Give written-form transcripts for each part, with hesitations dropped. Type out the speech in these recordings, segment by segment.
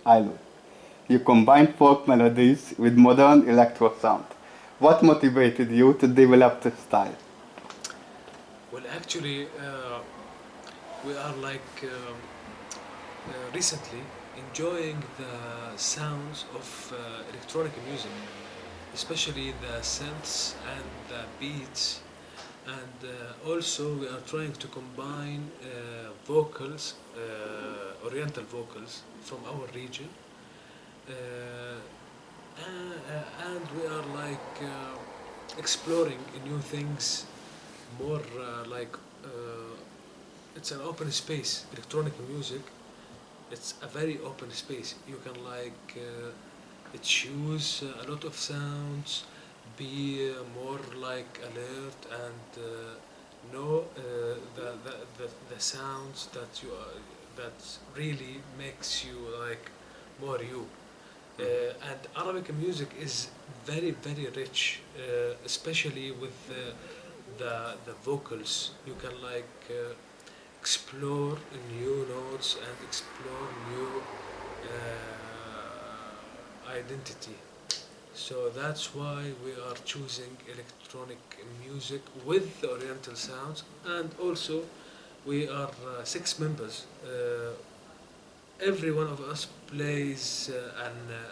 Ayloul. You combine folk melodies with modern electro sound. What motivated you to develop this style? Well, actually, we are recently enjoying the sounds of electronic music, especially the synths and the beats, and also we are trying to combine vocals, oriental vocals from our region, and we are exploring new things, more it's an open space. Electronic music, it's a very open space. You can choose a lot of sounds, be more alert, and know the sounds that really makes you more you. And Arabic music is very rich, especially with the vocals. You can explore new notes and explore new identity. So that's why we are choosing electronic music with the oriental sounds, and also we are 6 members. Every one of us plays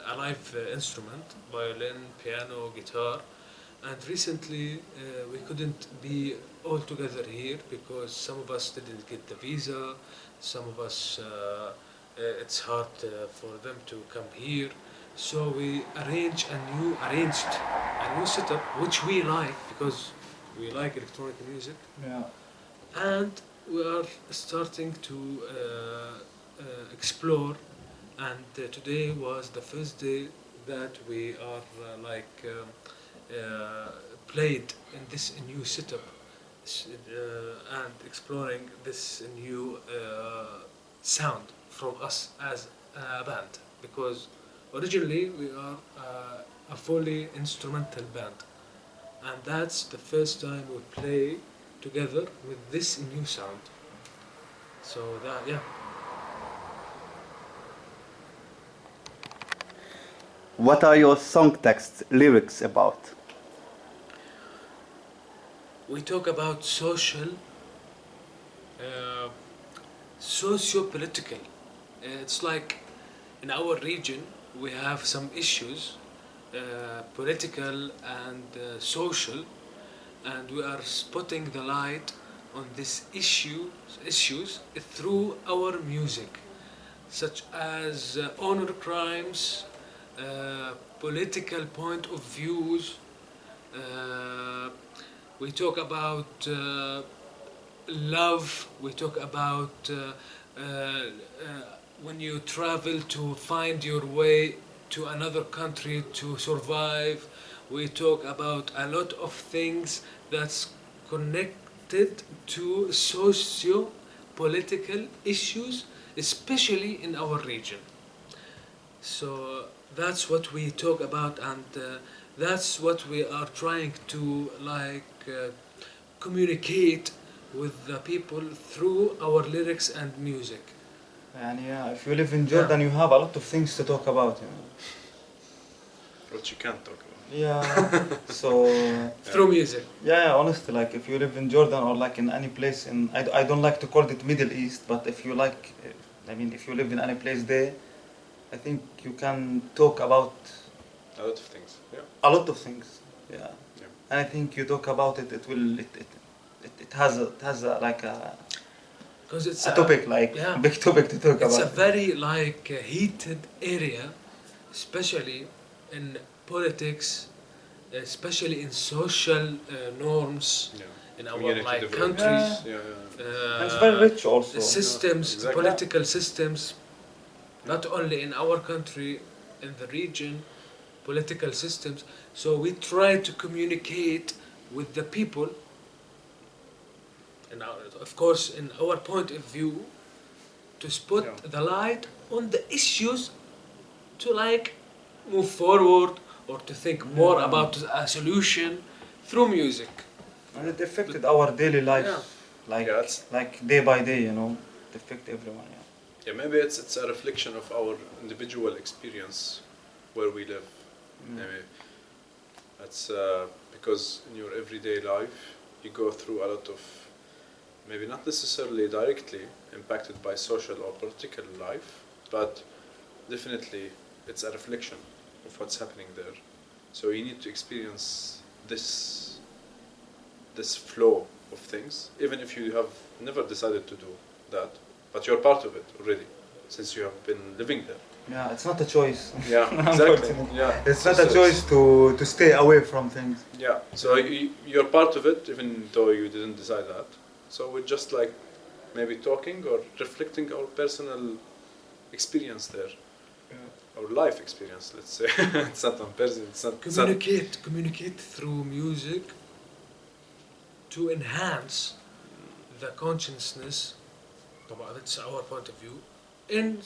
a live instrument, violin, piano, guitar, and recently we couldn't be all together here because some of us didn't get the visa, some of us it's hard for them to come here. So we arranged a new setup, which we like because we like electronic music. Yeah. And we are starting to explore, and today was the first day that we are played in this new setup, and exploring this new sound from us as a band, because originally we are a fully instrumental band, and that's the first time we play together with this new sound. So that, yeah. What are your song text lyrics about? We talk about socio-political. It's like in our region we have some issues, political and social, and we are spotting the light on these issues through our music, such as honor crimes, political point of views. We talk about love. We talk about when you travel to find your way to another country to survive. We talk about a lot of things that's connected to socio-political issues, especially in our region. So that's what we talk about, and that's what we are trying to communicate with the people through our lyrics and music. And yeah, if you live in Jordan, you have a lot of things to talk about, you know. What you can't talk about. Yeah, so through music. Yeah, honestly, like if you live in Jordan or like in any place I don't like to call it Middle East, but if you if you live in any place there, I think you can talk about a lot of things. Yeah. A lot of things. Yeah. Yeah. And I think you talk about it. It has because it's a topic big topic to talk about. It's a very heated area, especially in politics, especially in social norms, in our countries. It's very rich also. The systems, exactly. Political systems, not only in our country, in the region, political systems. So we try to communicate with the people, and of course in our point of view, to spot the light on the issues, to move forward or to think more about a solution through music. And it affected our daily life, Yeah. like day by day, you know. It affected everyone. Yeah. Yeah, maybe it's a reflection of our individual experience where we live. Maybe that's because in your everyday life you go through a lot of, maybe not necessarily directly impacted by social or political life, but definitely it's a reflection of what's happening there. So you need to experience this flow of things, even if you have never decided to do that, but you're part of it already, since you have been living there. Yeah, it's not a choice. Yeah, exactly. Unfortunately. Yeah, It's not a choice to stay away from things. Yeah, so you're part of it, even though you didn't decide that. So we're just like maybe talking or reflecting our personal experience there, our life experience. Let's say it's not on person. It's not Communicate through music to enhance the consciousness. That's our point of view. In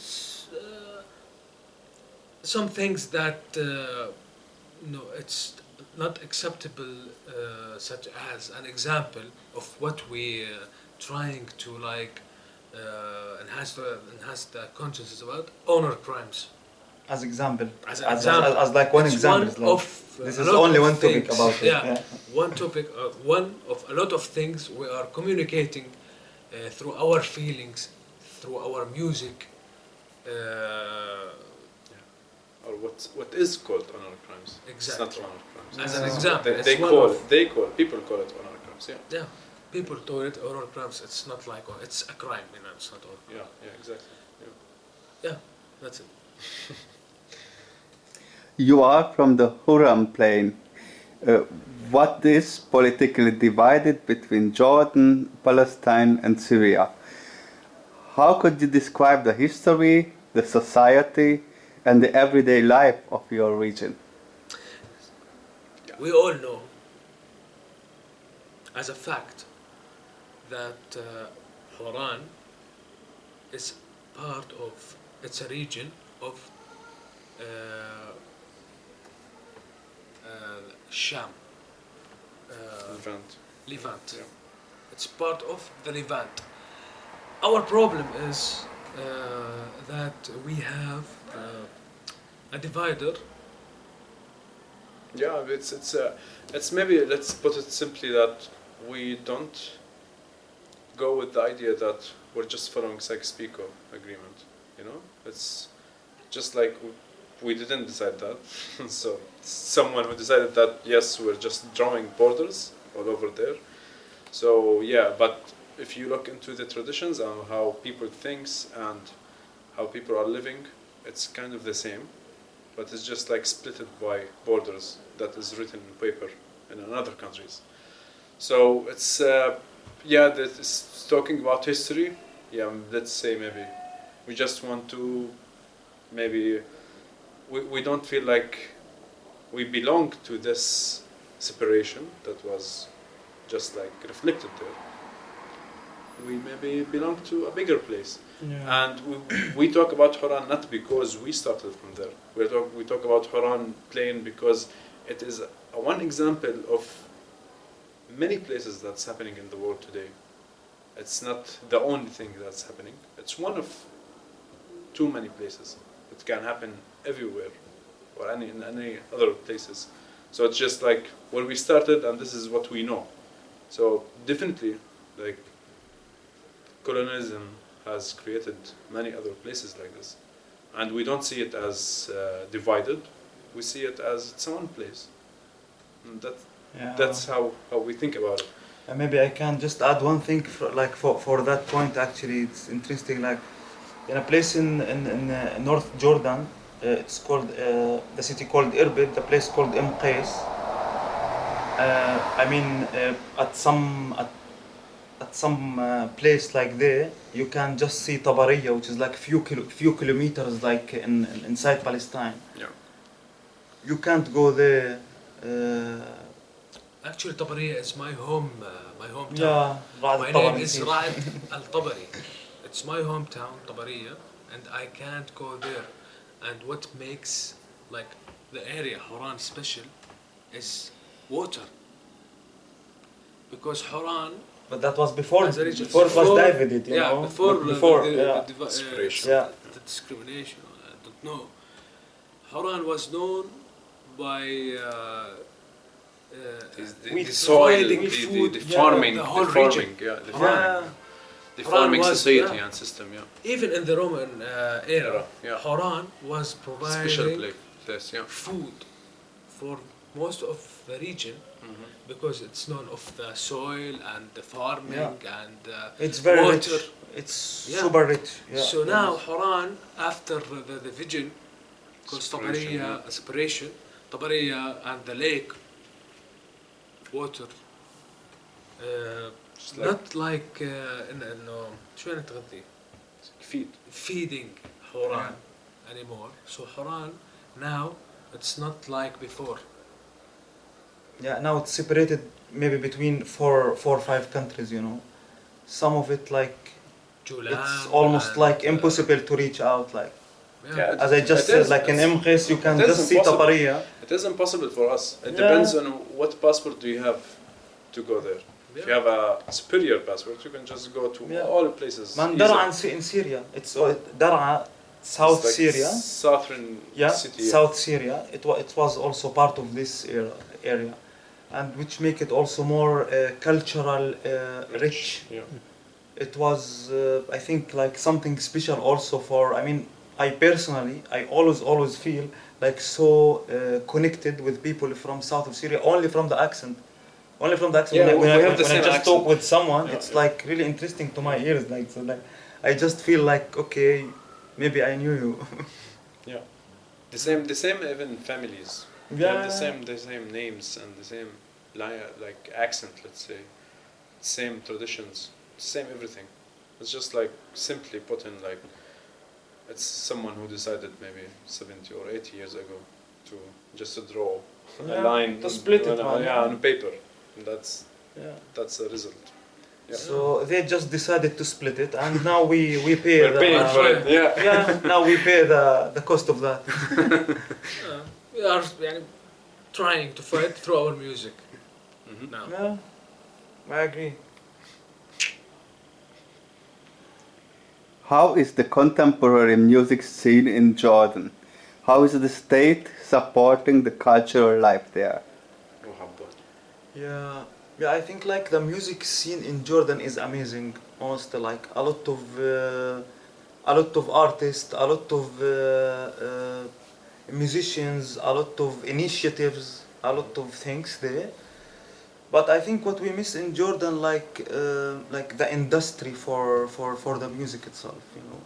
some things that it's not acceptable, such as an example of what we trying to like enhance the consciousness about honor crimes. As example. As like one it's example. One like, of this a is lot only of one topic things. about it. Yeah, one topic. One of a lot of things we are communicating through our feelings, through our music. or what is called honor crimes. Exactly. It's not honor crimes. As an example, People call it honor crimes. Yeah. Yeah, people call it honor crimes. It's not like it's a crime. It's not all. Yeah. Exactly. Yeah, that's it. You are from the Huram plain. What is politically divided between Jordan, Palestine, and Syria? How could you describe the history, the society, and the everyday life of your region? We all know, as a fact, that Haran is part of, it's a region of Sham, Levant. Yeah. It's part of the Levant. Our problem is that we have a divider. Yeah, it's maybe, let's put it simply, that we don't go with the idea that we're just following Sykes-Picot agreement. You know, it's just like we didn't decide that. So someone who decided that, yes, we're just drawing borders all over there. So yeah, but if you look into the traditions and how people thinks and how people are living, it's kind of the same, but it's just like splitted by borders that is written in paper in other countries. So it's it's talking about history. Yeah, let's say maybe we just want to, maybe we don't feel like we belong to this separation that was just like reflected there. We maybe belong to a bigger place. Yeah. And we talk about Haran not because we started from there. We talk about Haran plain because it is one example of many places that's happening in the world today. It's not the only thing that's happening. It's one of too many places. It can happen everywhere or in any other places. So it's just like where we started, and this is what we know. So definitely, like, colonialism has created many other places like this, and we don't see it as divided. We see it as its own place. And that's how we think about it. Maybe I can just add one thing for that point. Actually, it's interesting. Like in a place in North Jordan, it's called the city called Erbil, the place called Qais. At some place like there, you can just see Tabariya, which is like few kilometers like inside Palestine. Yeah. You can't go there. Actually, Tabariya is my hometown. Yeah, My name is Raed Al-Tabari. It's my hometown, Tabariya, and I can't go there. And what makes like the area Haran special is water. Because Haran But that was before As a region. before it was divided, you know. Before But before separation. yeah. The discrimination. I don't know. Haran was known by We the soil, providing the food, farming, the whole the farming, region. yeah, the Yeah. farming, the Haran farming was- society yeah. and system, yeah. even in the Roman era, Yeah. Haran was Special providing place, yeah. food for most of the region Mhm. because it's known of the soil and the farming and It's very water. rich. It's Yeah. super rich. Yeah. So now Haran, after the division, because Separation, Tabariya, separation, Tabariya and the lake, water, Just like not like إنه شو يعني تغذي feed. feeding Haran anymore. So Haran now it's not like before. Yeah, now it's separated maybe between four or five countries, you know. Some of it like Julan it's almost and, like impossible to reach out. Like Yeah. as I just It said, is, like in it's- Mkhes you can it is just see impossible. Tabariya. It is impossible for us. It Yeah. depends on what passport do you have to go there. If you Yeah. have a superior passport, you can just go to Yeah. all the places. Man, easily. Dar'a in Syria. It's Dar'a, South It's like Syria. Southern Yeah, city. South Syria. It was also part of this area, and which make it also more cultural rich. Yeah. It was I think like something special also for. I mean, I personally I always feel like so connected with people from south of Syria only from the accent. Only from the accent. Yeah, when I, we when have the I same just accent. talk with someone, Yeah, it's yeah. like really interesting to my ears. Like so, like I just feel like okay, maybe I knew you. Yeah. The same even families. They have the same names and the same like accent, let's say. Same traditions, same everything. It's just like simply put in like it's someone who decided maybe 70 or 80 years ago to just to draw a line to split it, on, man. yeah, on paper. And Yeah. that's the result. Yeah. So they just decided to split it, and now we pay We're paying for it. Yeah. Yeah, now we pay the cost of that. We are يعني, trying to fight through our music Mhm. now. Yeah, I agree. How is the contemporary music scene in Jordan? How is the state supporting the cultural life there? Yeah, I think like the music scene in Jordan is amazing. Honestly, like a lot of artists, a lot of musicians, a lot of initiatives, a lot of things there. But I think what we miss in Jordan, like the industry for the music itself, you know.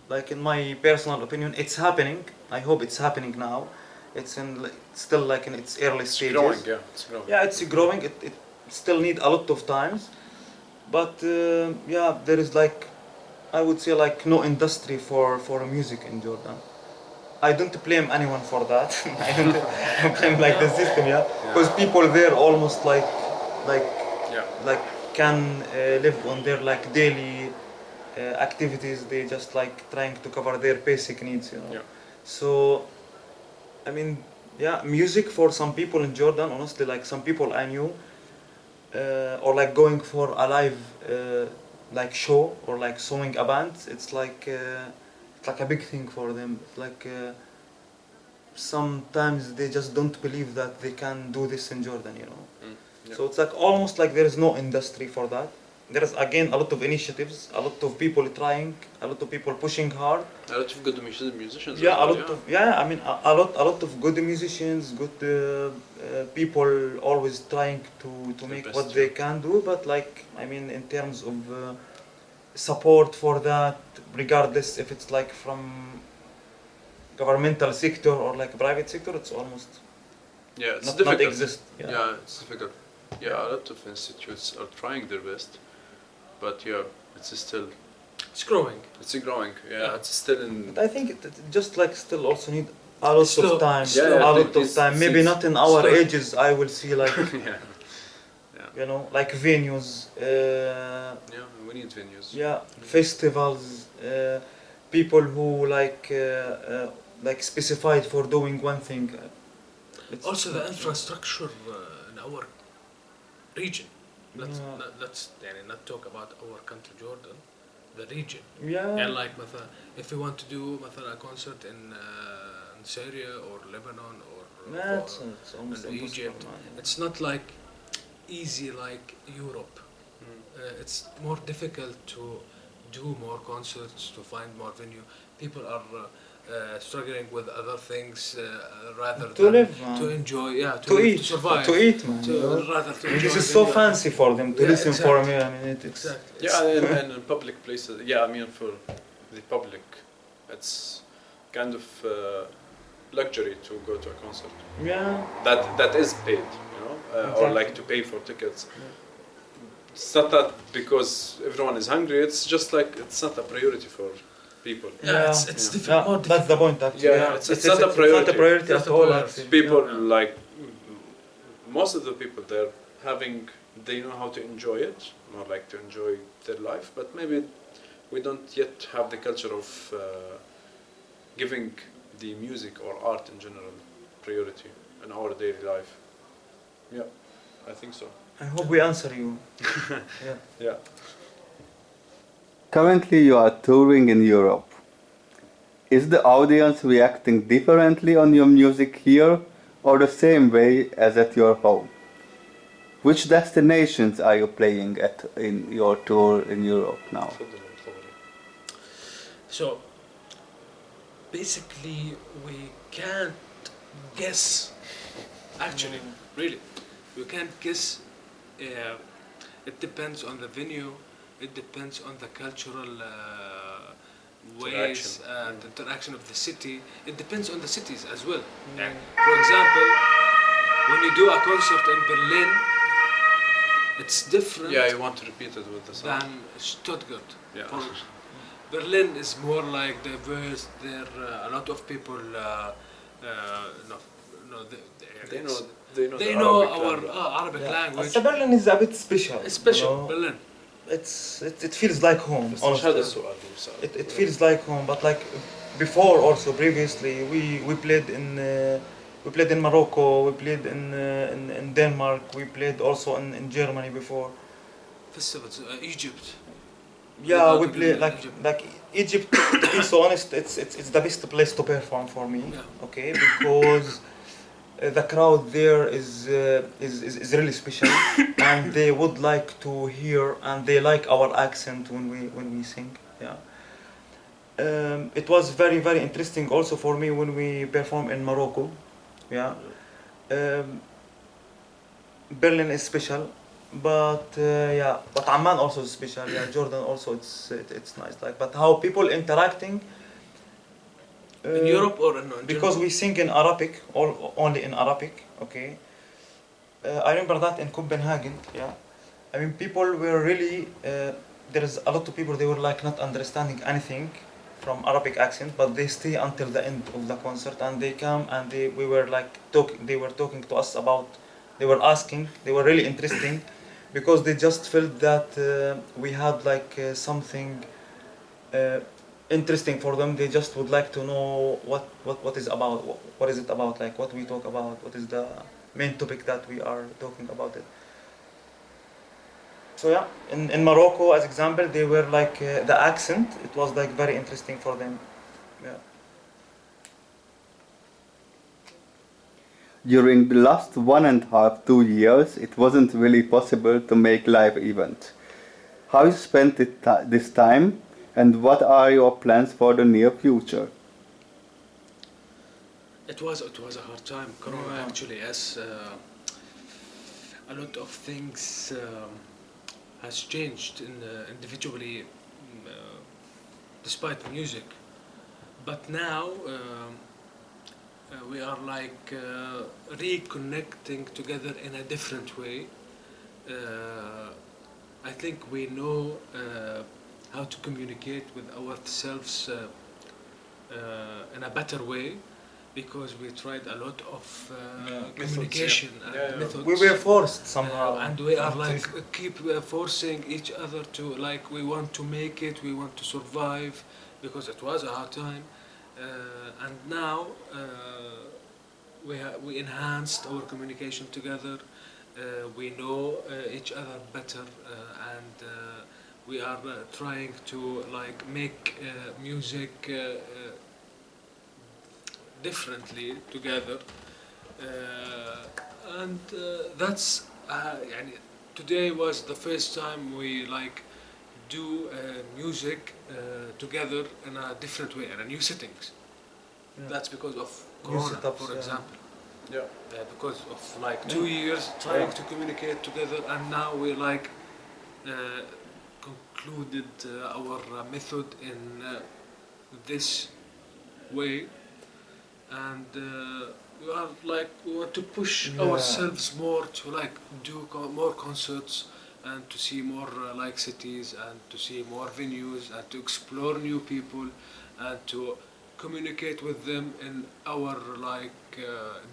Like in my personal opinion, it's happening. I hope it's happening now. It's still like in its early It's stages. growing, yeah. It's growing. Yeah, it's growing. It still need a lot of times, but yeah, there is like, I would say like no industry for music in Jordan. I don't blame anyone for that. I don't blame like the system, yeah, because people there almost like Yeah. can live on their like daily activities. They just like trying to cover their basic needs, you know. Yeah. So, I mean, yeah, music for some people in Jordan, honestly, like some people I knew, or like going for a live like show or like showing a band, it's like a big thing for them. It's like sometimes they just don't believe that they can do this in Jordan, you know. Yeah. So it's like almost like there is no industry for that. There is again a lot of initiatives, a lot of people trying, a lot of people pushing hard. A lot of good musicians. Yeah, as a well, lot of I mean a lot of good musicians, good people always trying to The make best, what yeah. they can do. But like I mean, in terms of support for that, regardless if it's like from governmental sector or like private sector, it's almost Yeah, it's not difficult. exist. Yeah, it's difficult. Yeah, a lot of institutes are trying their best, but yeah, it's still It's growing. it's growing. Yeah, Yeah. it's still in. But I think it just like still also need a lot Slow. of time. Yeah, yeah, a lot of it's- time. Maybe it's not in our slow. ages. I will see like. yeah, You know, like venues, yeah, we need venues. yeah, festivals, people who like specified for doing one thing. It's- Also the infrastructure in our region. let's not talk about our country Jordan, the region. Yeah. And like مثلا, if we want to do مثلا a concert in Syria or Lebanon or It's almost in impossible, Egypt, man. it's not like easy like Europe. It's more difficult to do more concerts, to find more venue. People are struggling with other things rather To than live, man. to enjoy, To live, eat, to survive, to eat, man. to you know? rather to I mean, enjoy this is so venue. fancy for them to Yeah, listen for exactly. me. I mean, it's Exactly. Yeah, and in public places. Yeah, I mean for the public, it's kind of luxury to go to a concert. yeah. That is paid, you know, or like to pay for tickets. It's not that because everyone is hungry. It's just like it's not a priority for people. Yeah, it's Yeah. difficult. More That's the point, actually. Yeah, it's not a priority. It's not a priority It's at not a all, priority. actually. People Yeah. like most of the people they're having, they know how to enjoy it, more like to enjoy their life. But maybe we don't yet have the culture of giving the music or art in general priority in our daily life. Yeah, I think so. I hope we answer you. Yeah. Yeah. Currently, you are touring in Europe. Is the audience reacting differently on your music here or the same way as at your home? Which destinations are you playing at in your tour in Europe now? So basically, we can't guess. Actually, really, we can't guess. It depends on the venue. It depends on the cultural ways and interaction of the city. It depends on the cities as well. For example, when you do a concert in Berlin, it's different Yeah, you want to repeat it with the sound. than Stuttgart. Yeah. Berlin is more like diverse. There are a lot of people. They know They the know Arabic our language. Arabic Yeah. language. So Berlin is a bit special. It's special, you know? Berlin. It feels like home. بس مش هذا honestly. السؤال بصراحة. It feels like home, but like before also previously we played in Morocco, we played in Denmark, we played also in Germany before. Festivals, Egypt. Yeah, we to play do like Egypt. To be so honest, it's the best place to perform for me. Yeah. Okay, because the crowd there is really special, and they would like to hear, and they like our accent when we sing. Yeah. It was very very interesting also for me when we perform in Morocco. Yeah. Berlin is special, but but Amman also is special. Yeah, Jordan also it's nice. Like, but how people interacting. In Europe or in Because Germany? we sing in Arabic, only in Arabic, okay. I remember that in Copenhagen, yeah. I mean, people were really, there is a lot of people, they were like not understanding anything from Arabic accent, but they stay until the end of the concert, and they come and we were like they were talking to us about, they were asking, they were really interesting, because they just felt that we had like something interesting for them. They just would like to know what is about, what is it about, like what we talk about, what is the main topic that we are talking about it. So yeah, in Morocco as example, they were like the accent, it was like very interesting for them. Yeah. During the last 1.5 to 2 years, it wasn't really possible to make live events. How you spent this time, and what are your plans for the near future? It was a hard time. Corona actually, as a lot of things has changed individually, despite the music. But now we are like reconnecting together in a different way. I think we know how to communicate with ourselves in a better way, because we tried a lot of communication and methods. We were forced somehow. And we are like keep forcing each other to, like, we want to make it, we want to survive, because it was a hard time. And now we enhanced our communication together. we know each other better, and we are trying to like make music differently together, and that's يعني today was the first time we like do music together in a different way and a new settings. Yeah. That's because of New Corona, setups, for yeah. example. Yeah. Because of like 2 years trying to communicate together, and now we like concluded our method in this way, and we are like we want to push Yeah. ourselves more to like do more concerts and to see more like cities and to see more venues and to explore new people and to communicate with them in our like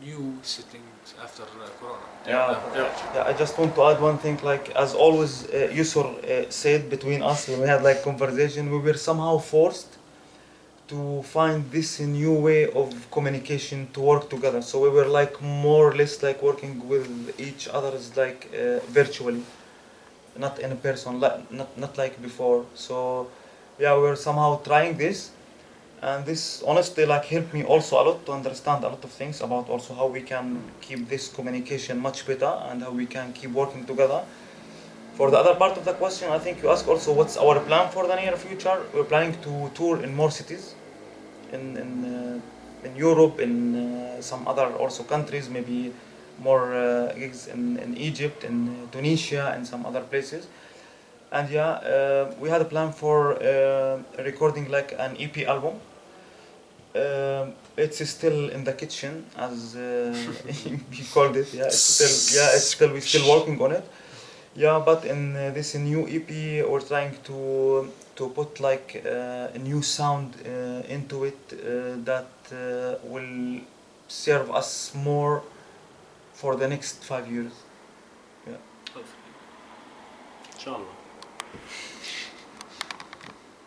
new settings after Corona. Yeah, I just want to add one thing. Like as always, Yusur said between us when we had like conversation, we were somehow forced to find this new way of communication to work together. So we were like more or less like working with each other's like virtually, not in person, not like before. So yeah, we were somehow trying this, and this honestly like helped me also a lot to understand a lot of things about also how we can keep this communication much better and how we can keep working together. For the other part of the question, I think you asked also what's our plan for the near future. We're planning to tour in more cities, in Europe, in some other also countries, maybe more gigs in Egypt, in Tunisia, and some other places. And yeah, we had a plan for recording like an EP album. It's still in the kitchen, as he called it. Yeah, we're still working on it. Yeah, but in this new EP, we're trying to put like a new sound into it that will serve us more for the next 5 years. Yeah. Inshallah.